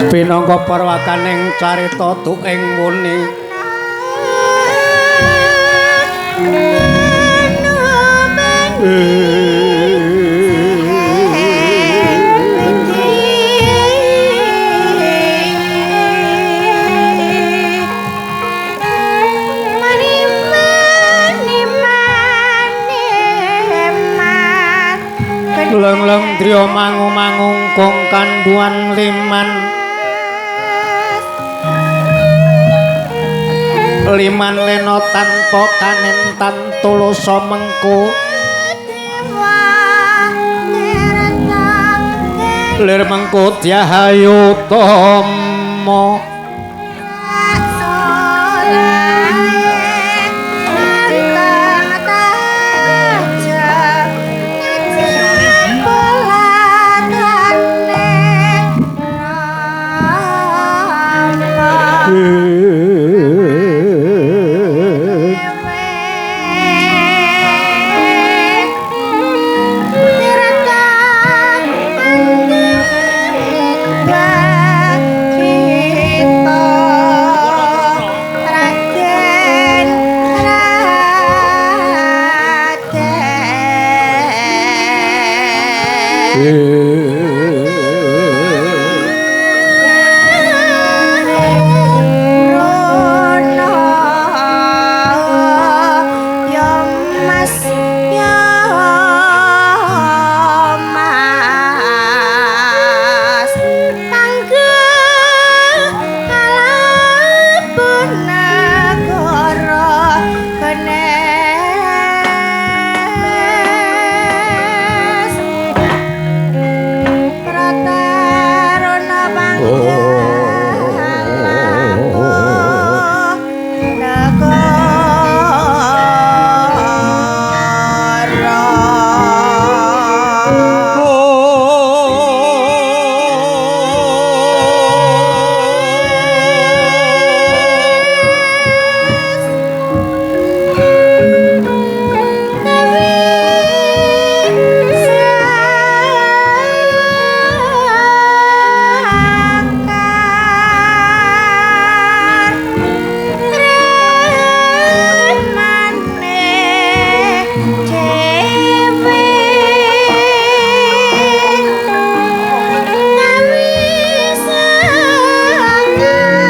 Pinangka parwakaning carita tuing muni leng-leng driya mangu-mangung kong kanduan liman leno tanpa kanentan tulosa mengko lir mengko Dyahayu Tama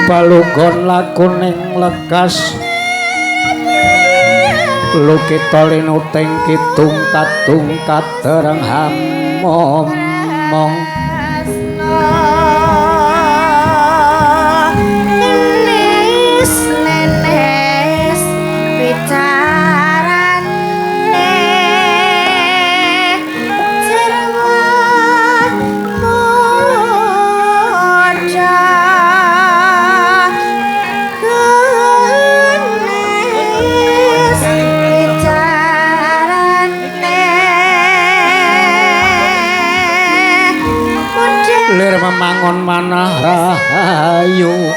palugon lakuning lekas lukita linuting kidung kadung kadereng hamomong nenes bicarane jerwan muda lir memangon manah rahayu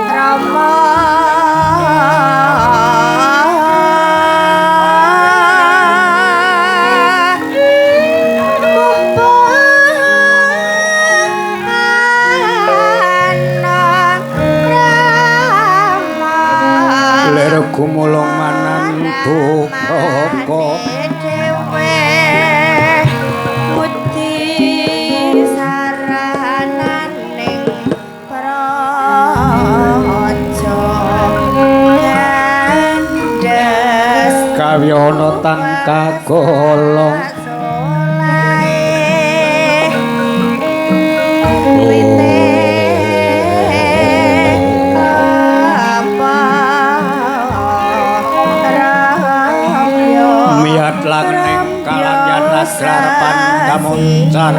Rama lir gumulung manantu roko kawiyana tan kagolong miat langening kalanyan asrarepan kamuncar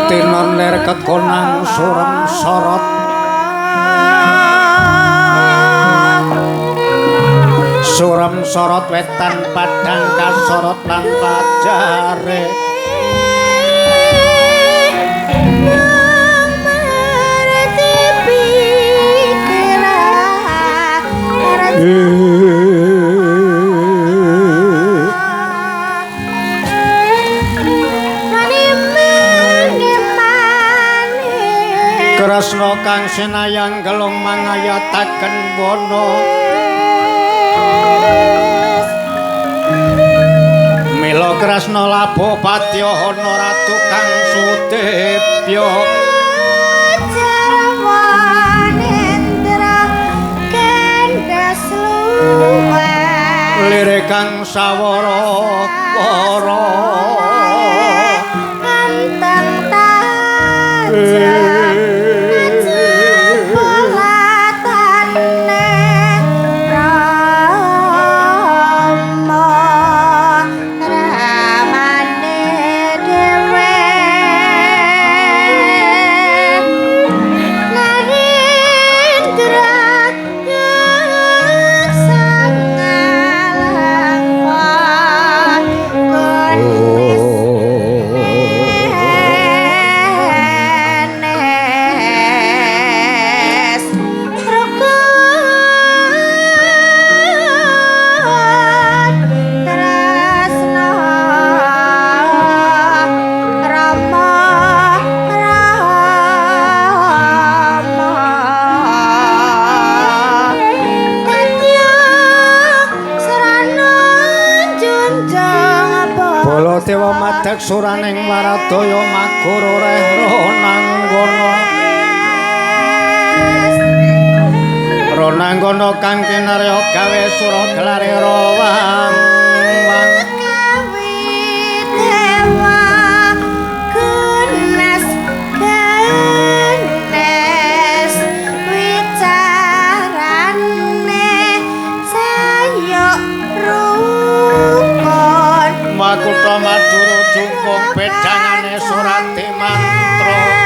tinon ler kekonang surem sorot surem sorot wetan padang kasorot lan pajare Kresna kang sinayang gelung mangayataken bono Mila Kresna labuh patya ana ratu kang sudebya lirik kang sawara-wara anteng tajem Dewa madhek suraning Waradaya magara reh Ronanggana Ronanggana kang kinarya gawe sura gelare rawang Makutha Madura jungkung bedhangane surati mantra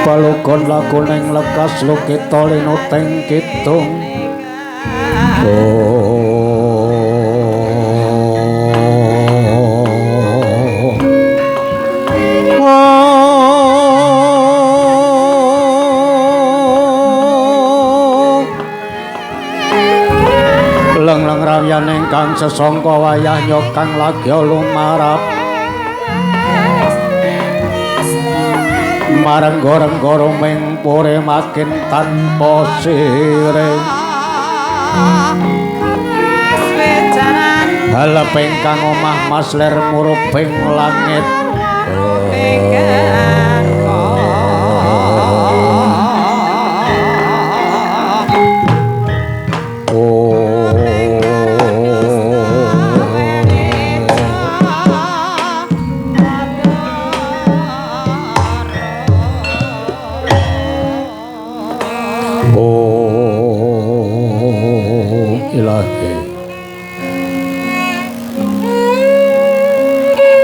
Balukon lakuning lekas lukita linuteng kidung Leng-leng rawyaning kang sesangka wayah nyokang lagya lumarap marenggo-renggo ruming pure makin tanpa siring haleping kang omah masler muruping langit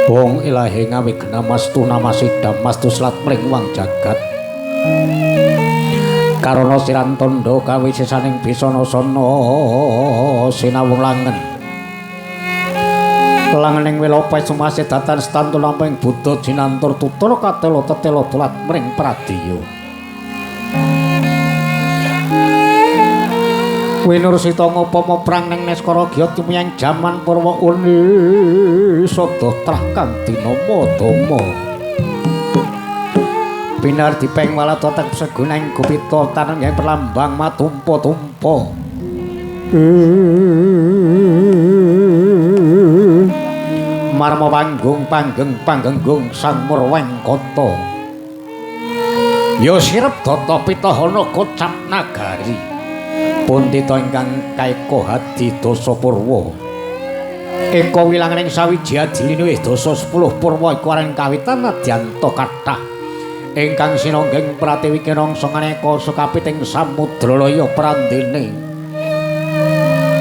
Wong ilahi ngawigna mastu namasidam mastu slat mring wang jagat karana siran tandha kawisesaning bisana sana sinawung langen langening Wilopai sumase datan stantu lamping Buddha jinantur tutur katelo tetelo dolat mring Pradiya Winursita ngupama prang ning Neskara Gyati miyang jaman Purwa Uni sada trah kang dinama Dama Pinar dipeng walata tek seguning Gupita taneng yang perlambang matumpa-tumpa marma panggung panggeng sang Murwengkata ya sirep data pitahana kocap nagari pundhita ingkang kaeka hadi dasa purwa eka wilanganing sawiji adilinu dasa 10 purwa iku areng kawitan adyanta kathah ingkang sinonggeng pratiwi kinangsa maneka sekapiting samudra laya prandene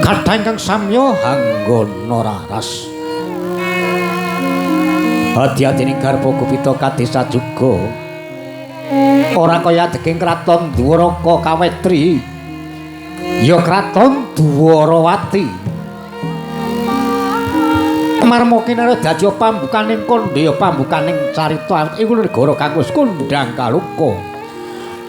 kathah ingkang samya hanggana raras hadi-hadining garpa Gupita kadesa juga ora kaya daging kraton Dwaraka Kawetri ya kraton Dwarawati marma kinara dadi pambukaning kandha ya pambukaning carita iku negara kang wis kondhang kaluka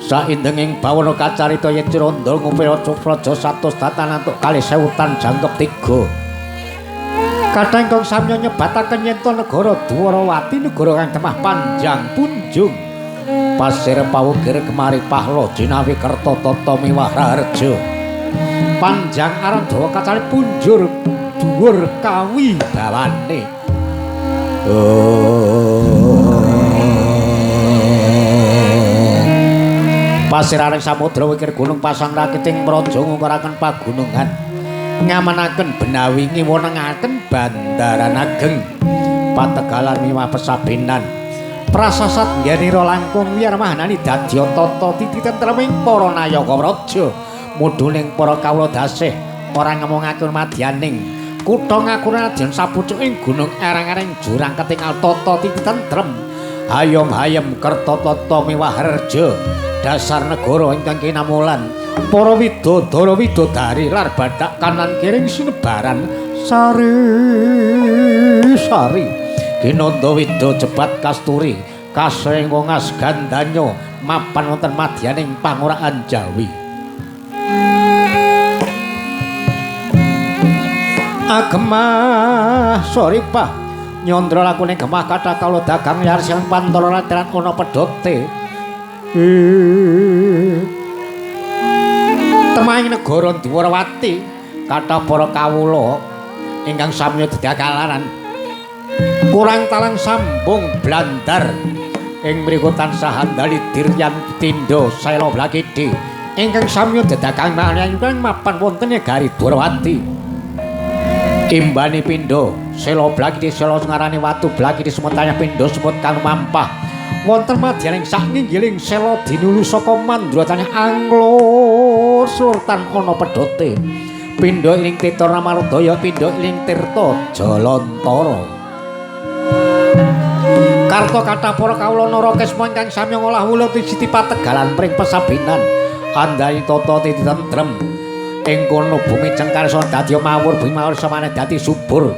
saindenging bawana kacarita yen Ciranda ngupira Praja 100 tatan antuk 2000 tan jangkep 3 kathah ingkang samya nyebataken yen to negara Dwarawati negara kang temah panjang punjung pasir pawugir kemari pahla jinawi kerta tata miwah raharja panjang aran dawa kacari punjur dhuwur kawi bawane pasiraning samudra wikir gunung pasang rakiting praja ngukuraken pagunungan ngamanaken benawi ngiwonengaken bandaran ageng pategalan miwah pesabenan prasasat nggenira langkung wiyar mahanani dadya tata tititentreming para nayaka praja mudhuning para kawula dasih ora ngemongaken madyaning kutha ngakuradyan sapucuking gunung ereng-ereng jurang ketingal tata tititentrem hayom-hayem kerta tata miwah reja dasar negara ingkang kinamulan para widodara widodari lar badak kanan kiring sinebaran sari Ginanda Wida Jebat Kasturi kasring wongas gandanya mapan wonten madyaning pangurahan Jawi Agemah Soripah nyandra lakuning gemah kathah kawula dagang yar sing pantara latiran ana pedote temahing negara Dwarawati kathah para kawula ingkang samya dedakalaran kurang talang sambung blandar ing mriku tansah handali diryan tindha Sela Blakidi ingkang samya dedakang manayang mapan wonten negari Dwarawati imbani pindha Sela Blakidi Sela ngarani watu Blakidi semetanya pindha semut kang mampah wonten madyaning saknginggiling Sela dinulu saka mandratane Anglo Sultan ana pedote pindha iling Tita Ramarudaya pindha iling Tirta Jalantara Karta kathah para kawula Narakesma ingkang sami ngolah wula siti pategalan pring pesabenan andhani tata titentrem ing kono bumi cengkarsa dadi mawur bumi mawur samane dadi subur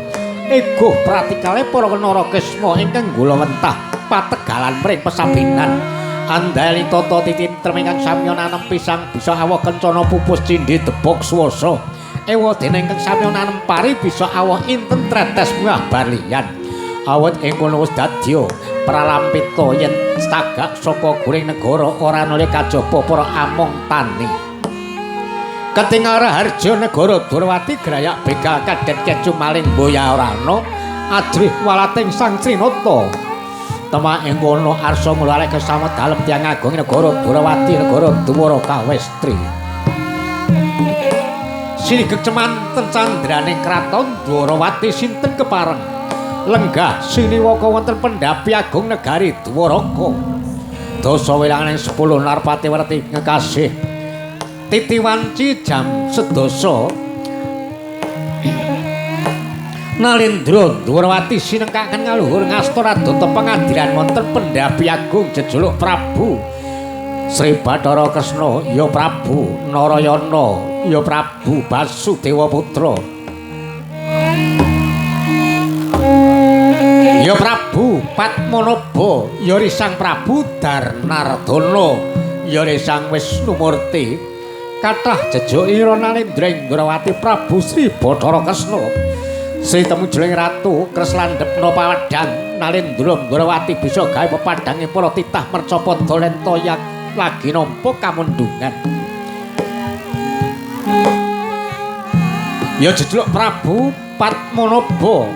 eguh pratikale para Narakesma ingkang nggula wentah pategalan pring pesabenan andhani tata titentrem ingkang sami nanem pisang bisa awah kencana pupus cindhi debok swasa ewa dene ingkang sami nanem pari bisa awah inten tretes muah barlian awet ing kono wis dadya pralampita yen stagak saka guring negara ora nuli kajaba para among tani ketingal raharja negara Dwarawati grayak begal kadet kecu maling boya ora ana ajrih walating sang Srinata temah ing kono arsa mulale kesamet dalem tiyang agung negara Dwarawati negara Dwarakawestri sinigek cemanten candraning kraton Dwarawati sinten kepareng lenggah siniwaka wonten pendhapi agung negari Dwaraka dasa wilanganing 10 Narpati werti ngekasih titiwanci jam sedasa Nalendra Dwarawati sinengkaken ngaluhur ngasta radata pengadilan wonten pendhapi agung jejuluk Prabu Sri Bathara Kresna ya Prabu Narayana ya Prabu Basudewa Putra ya Prabu Padmanaba ya Risang Prabu Darnardana ya Risang Wisnumurti kathah jejuk ira Nalendra Indrawati Prabu Sri Bathara Kresna Sri Temujling Ratu Kreslandhepna Pawadang Nalendra Indrawati bisa gawe pepadange para titah mercapada lenta yak lagi nampa kamundungan ya jejuk Prabu Padmanaba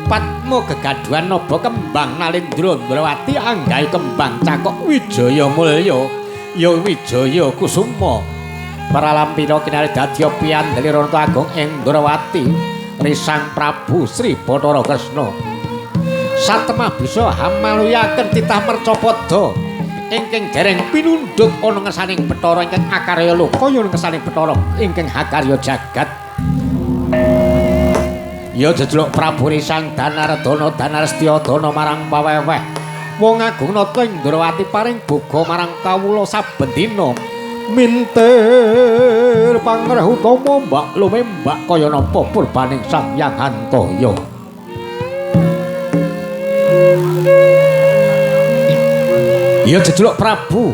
Padma gegaduhan naba kembang Nalendra Indrawati anggahe kembang cakok Wijaya Mulya ya Wijaya Kusuma Paralampira kinarep dadi piyandeli Ranta Agung Indrawati Risang Prabu Sri Bathara Kresna satemah bisa hamaluyaken titah mercapada ingkang dereng pinundhut ana ngesaning Bathara ingkang akarya lokaya ngesaning Bathara ingkang hakarya jagat ya jejuluk Prabu Risang Danardana Danarsetyadana marang paweweh wong agung nata Indrawati paring boga marang kawula saben dina mintir pangreh utama mbak lumembak kaya napa purbaning Sang Hyang Hantaya ya jejuluk Prabu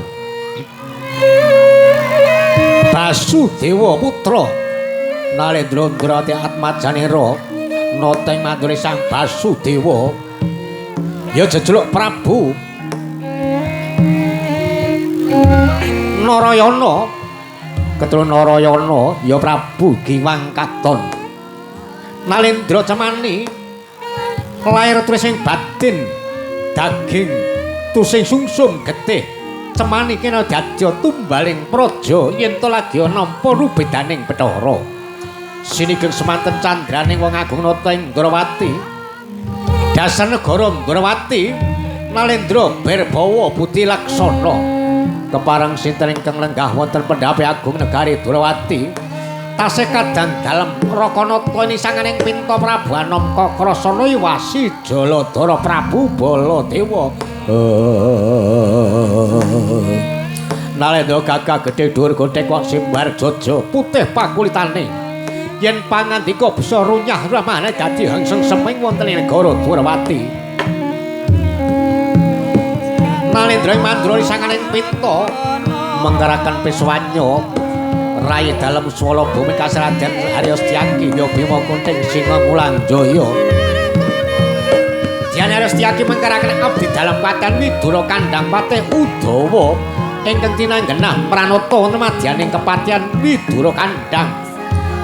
Basudewa Putra Nalendra Indrawati Atmajanira noteng mandure Sang Basudewa ya jejuluk Prabu Narayana keturunan Narayana ya Prabu Giwang Katon Nalendra Cemani lair turising batin daging tusing sungsum getih Cemani kena dadya tumbaling praja yen to lagi nampa rubedaning Bathara sinigeng semanten candraning wong agung nata Indrawati dasar negara Indrawati Nalendra Berbawa Budi Laksana kepareng sinten ingkang lenggah wonten pendhape agung negari Durawati tasih kadang dalem Rakanata nisanganing Pinta Prabu Anamka Krasana Iwasi Jaladara Prabu Baladewa Nalendra gagah gedhe dhuwur godhek kok simbar jaja putih pakulitane yen pangandika bisa runyah ramane dadi hangseng seming wonten ing negara Durawati Nalendra mandra nisanganing Pinta menggaraken Piswanya rayi dalem swala bumi kasrajan Aryastyaki ya Bima Kunting Singa Mulang Jaya Dian Aryastyaki menggaraken abdi dalem patan Widura Kandhang Patih Udawa ingkang tinanggenah pranata nemadyaning kepatihan Widura Kandhang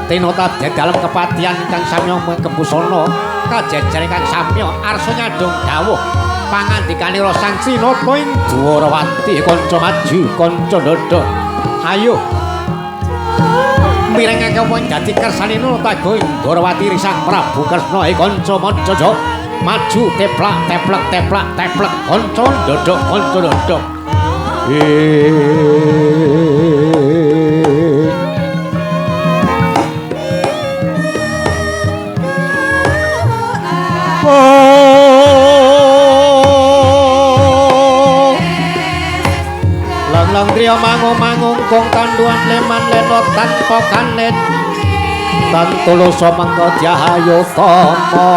tinata dalem kepatihan ingkang samya kembusana kajejer ingkang samya arsa nyandung dawuh pangandikanira Sang Sinata ing Dwarawati kanca maju kanca ndodho ayo mirengake apa dadi kersanina Tago Dwarawati Risang Prabu Kresna kanca majaja maju teplak teplek teplak teplek kanca ndodho kanca ndodho Lang triya mangung-mangung gong tanduan leman lenot tanpa kanet tan tulasa mangka Dyahayu Tama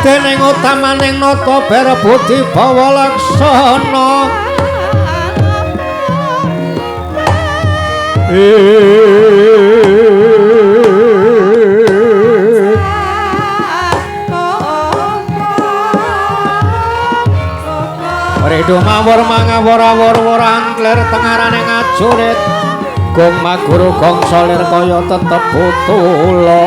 dening utamaning nata Berbudi Bawa Laksana Ridu mawur mangawur awur-wur angklir tengarane ngajurit gong maguru gong solir kaya tetep butula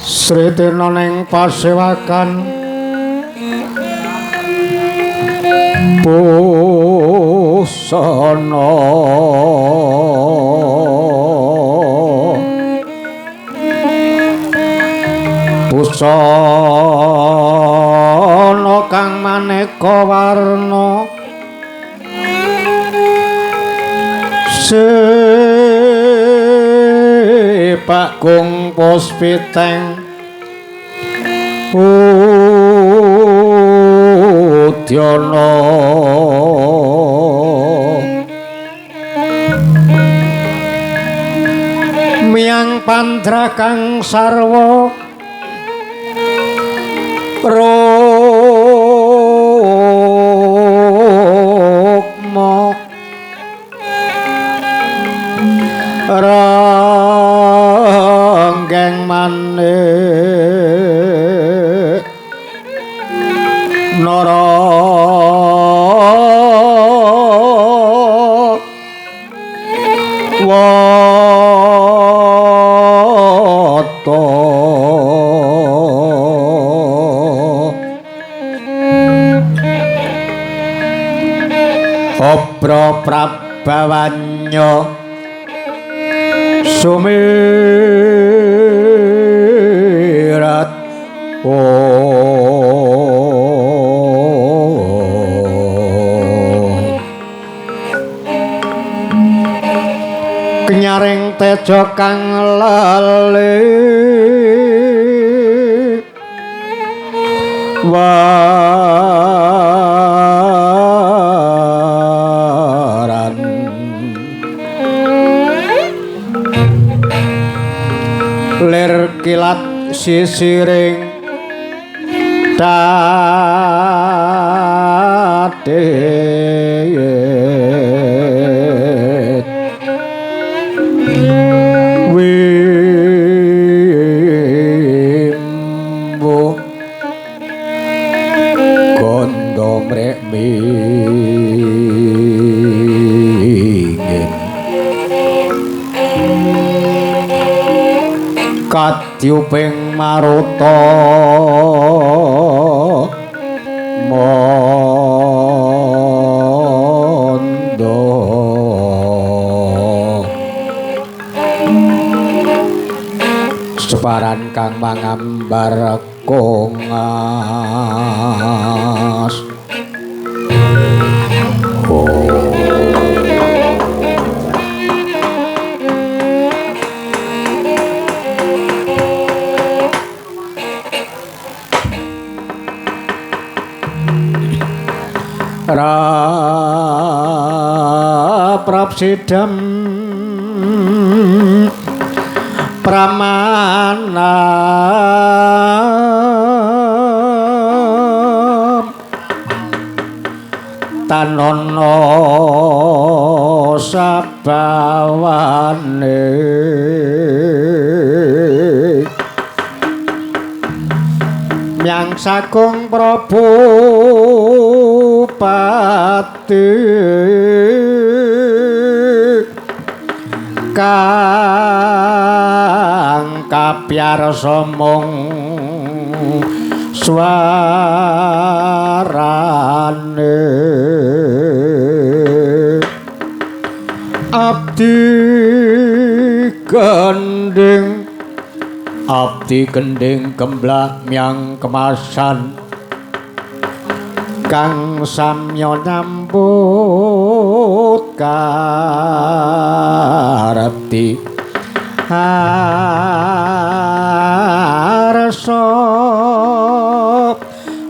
Sritina ning pasewakan busana busana kang maneka warna Pakung puspiteng udyana miang pandra kang sarwa rukma ranggeng manik nara wata obra prabawanya sumirat kenyaring teja kang lali waran lir kilat sisiring dadet wimbo kondo mrek mingin katyuping maruta mondo separan kang mangambar kongas prapsidam pramana tanono sabawane nyang sagung Prabu Pati kang kapyarsa mung swarane abdi gending gemblak miang kemasan kang samya nyambut karepti harsa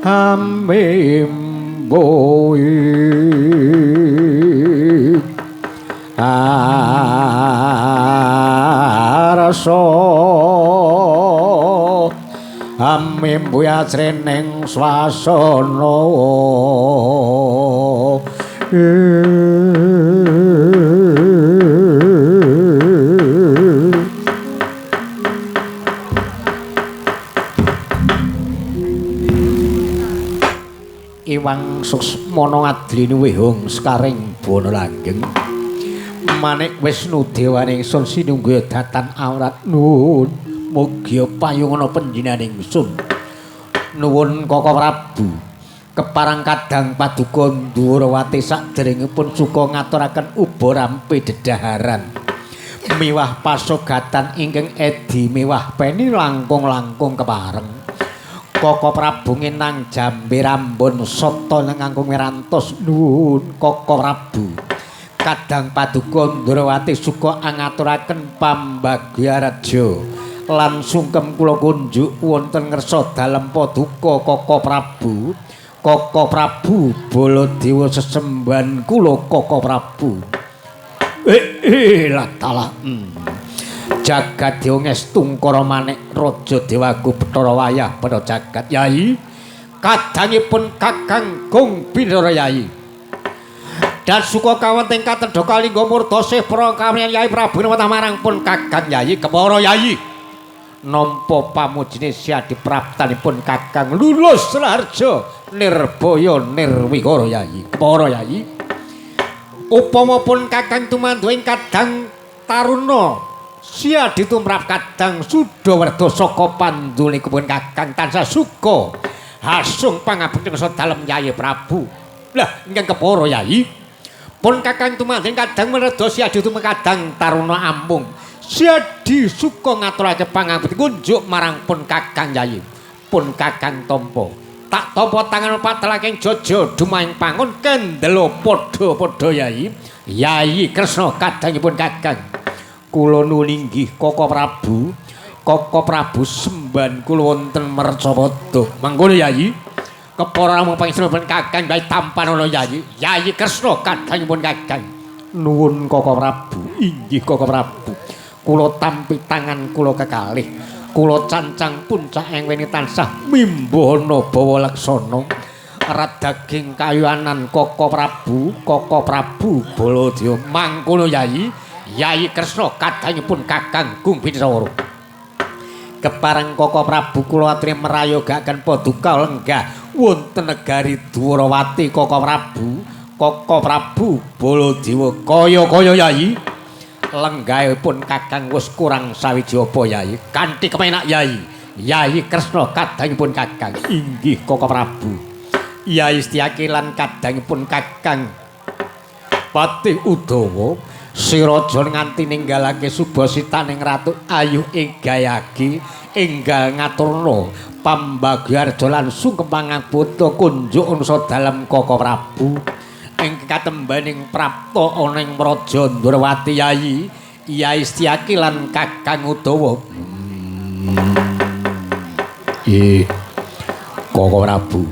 hamimboi harsa amimbu ajrening swasana Iwang Suksmana ngadlini wehong sekaring bana langgeng manik Wisnu dewane ingsun sinungguh datan awrat nun mugi payungana panjenengan ingsun. Nuwun Koko Prabu. Keparang kadang paduka Ndhurawati saderengipun suka ngaturaken uba rampe dedaharan. Miwah pasogatan ingkang edi miwah peni langkung-langkung kepareng. Koko Prabu nginang jambe rambun sata ngangkung mirantos. Nuwun Koko Prabu. Kadang paduka Ndhurawati suka ngaturaken pambagyareja lan sungkem kula kunjuk wonten ngersa dalem paduka Koko Prabu. Koko Prabu Baladewa sesembahan kula Koko Prabu. Latalah. Jagat Dewa Ngestungkara Manik Raja Dewaku Bathara Wayah Pada Jagat Yai. Kadangipun Kakang Gong Bindara Yai. Dan suka kawonten katedha kalingga murda sipra kawiyang Yai Prabu Nawata marang pun Kakang Yai Kepara Yai. Nampa pamujine siadi praptanipun Kakang Lulus Raharja Nirbaya Nirwikara Yai. Para Yai. Upamapun Kakang tumanduing kadang taruna siadi tumrap kadang Sudawerda saka pandulikipun Kakang tansah suka hasung pangabekti sadalem Yai Prabu. Lah ingkang kepara Yai. Pun Kakang tumanduing kadang mereda siadi tumrap kadang taruna ambung. Siadi suka ngaturake pangabekti kunjuk marang pun Kakang Yai. Pun Kakang tampa. Tak tampa tangan patelaking jaja dumaing pangon kendelo padha-padha Yai. Yai Kresna kadangipun Kakang. Kula nulinggih Koko Prabu. Koko Prabu semban kula wonten Mercapada. Mangkono Yai. Kepara mung panjenengan Kakang bae tampanana Yai. Yai Kresna kadangipun Kakang. Nuwun Koko Prabu. Inggih Koko Prabu. Kula tampi tangan kula kekalih. Kula cancang puncak engweni tansah mimbana bawa laksana. Rat daging kayuanan Koko Prabu Baladewa. Mangkono Yai. Yai Kresna kadangipun Kakang Gung Bindara. Kepareng Koko Prabu kula aturi merayogakaken paduka lenggah wonten negari Dwarawati Koko Prabu Baladewa kaya-kaya Yai. Lenggahipun Kakang wis kurang sawiji apa Yai. Kanthi kepenak Yai. Yai Kresna kadangipun Kakang. Inggih Koko Prabu. Yai Setyaki lan kadangipun Kakang Patih Udawa siraja nganti ninggalake Subasitaning Ratu Ayu Egayagi enggal ngaturna pambagyarja lan sungkem pangabota kunjuk unsa dalem Koko Prabu. Ing katembaning prapta ana ing Praja Ndhurawati Yai. Yai Setyaki lan Kakang Udawa. Koko Prabu.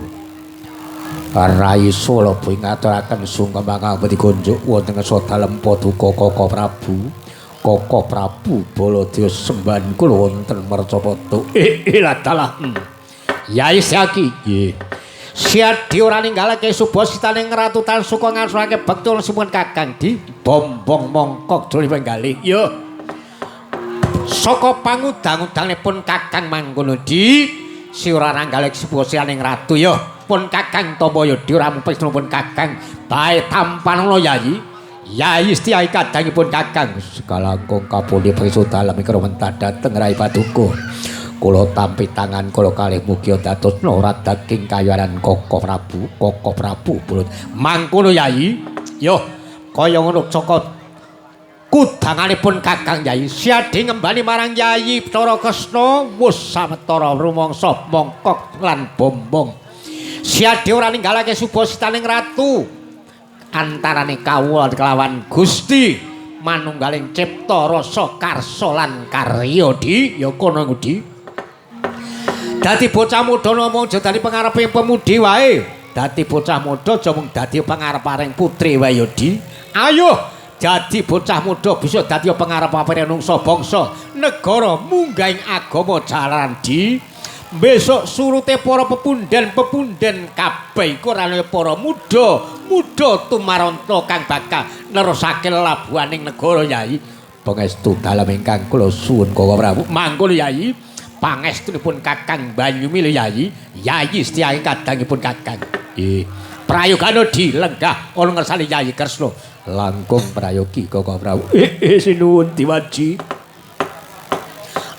Rai Sulaba ngaturaken sungkem pangabekti kunjuk wonten sadalem paduka Koko Prabu. Koko Prabu Baladewa sembahan kula wonten Mercapada. Ladalah. Yai Setyaki. Nggih. Siadi ora ninggalake Subasitaning Ratu tan suka ngasurake bekti sipun Kakang di bombong mongkok joli penggalih. Ya. Saka pangudang-udanganipun Kakang mangkono di si ora ninggalake Subasitaning Ratu ya. Pun Kakang tampa ya di ora mumpesnipun Kakang bae tampanana Yai. Yai Setyaki kadangipun Kakang sekalangkung kapundhi prisa dalem ikra dateng Rai Paduka. Kula tampi tangan kula kalih mugi dados norat daging kayuanan Koko Prabu Bulut. Mangkono Yai. Yo, kaya ngono saka kudanganipun Kakang Yai siadi ngembani marang Yai Bathara Kresna wus sawetara rumangsa mongkok lan bombong. Siadi ora ninggalake Subasitaning Ratu antarane kawula kelawan Gusti manunggaling cipta rasa karsa lan karya di ya kono ngudi. Dadi bocah muda namung aja dadi pangareping pemudi wae. Dadi bocah muda aja mung dadi pangareparing putri wae ya Di. Ayo dadi bocah muda bisa dadi pangareparing nungsa bangsa negara munggahing agama jalaran Di. Besok surute para pepundhen kabeh iku rane para muda tumaranta kang bakal nerusake labuhaning negara Yai. Pangestu dalem ingkang kula suwun Koko Prabu. Mangkono Yai. Pangestunipun Kakang Banyumila Yai. Yai Setyaki kadangipun Kakang. Prayogana di lenggah ana ngersani Yai Kresna. Langkung prayogi Koko Prabu. Sinuwun diwaji.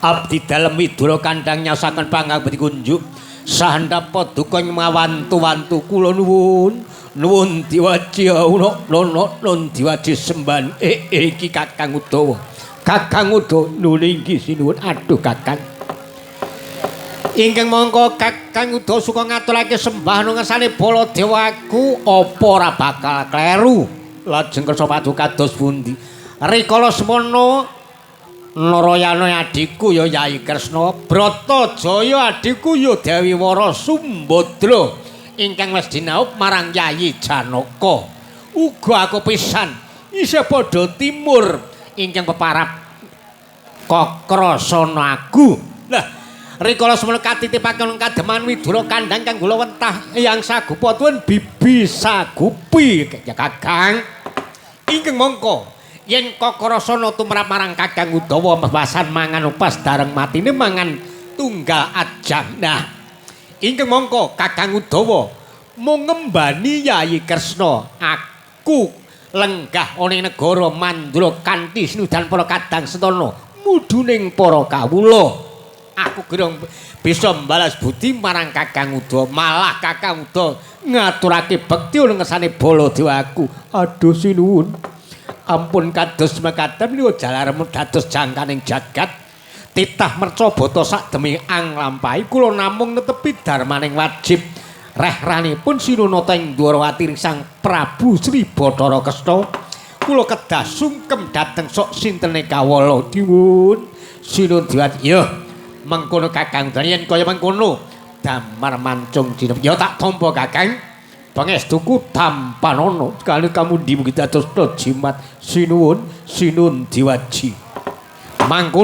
abdi dalem widura kandhang nyaosaken pangabdi kunjuk sahandhap paduka mawantu-wantu kula nuwun diwaji nun diwaji semban iki Kakang Udawa nuwun inggih sinuwun aduh Kakang ingkang mongko Kakang Udawa suka ngaturake sembah nungasane Baladewaku apa ora bakal kleru lajeng kersa paduka kados pundi rikala semono Narayana adikku ya Yai Kresna, Bratajaya adikku ya Dewi Wara Sumbadra ingkang wis dinauk marang Yayi Janaka. Uga aku pisan isih padha timur ingkang peparap Kakrasana Agu. Lah, rikala semono katitipaken kademan widura kandhang kang kula wentah yang sagupa tuwin bibi sagupi ya Kakang. Ingkang mongko yen Kakrasana tumrap marang Kakang Udawa pasan mangan upas dareng matine mangan tunggal ajang. Nah, ingkang mongko Kakang Udawa mung ngembani Yayi Kresna. Aku lenggah ana ing negara Mandura kanthi sinudan para kadang setana muduning para kawula. Aku gerong bisa mbalas budi marang Kakang Udawa. Malah Kakang Udawa ngaturake bekti ngesane Baladewaku. Aduh sinuwun. Ampun kados mekaten niku jalarmu dados jangkaning jagat titah merca bata sak demi anglampahi kula namung netepi darmaning wajib rehranipun sinunata ing Dwarawati Sang Prabu Sri Bathara Kresna kula kedah sungkem dhateng sok sintene kawula diwun sinun diwat ya mengkono Kakang yen kaya mengkono damar mancung dina ya tak tampa Kakang pangestuku tampanana sekali kamu di mugi dados jimat sinun diwaji mangkono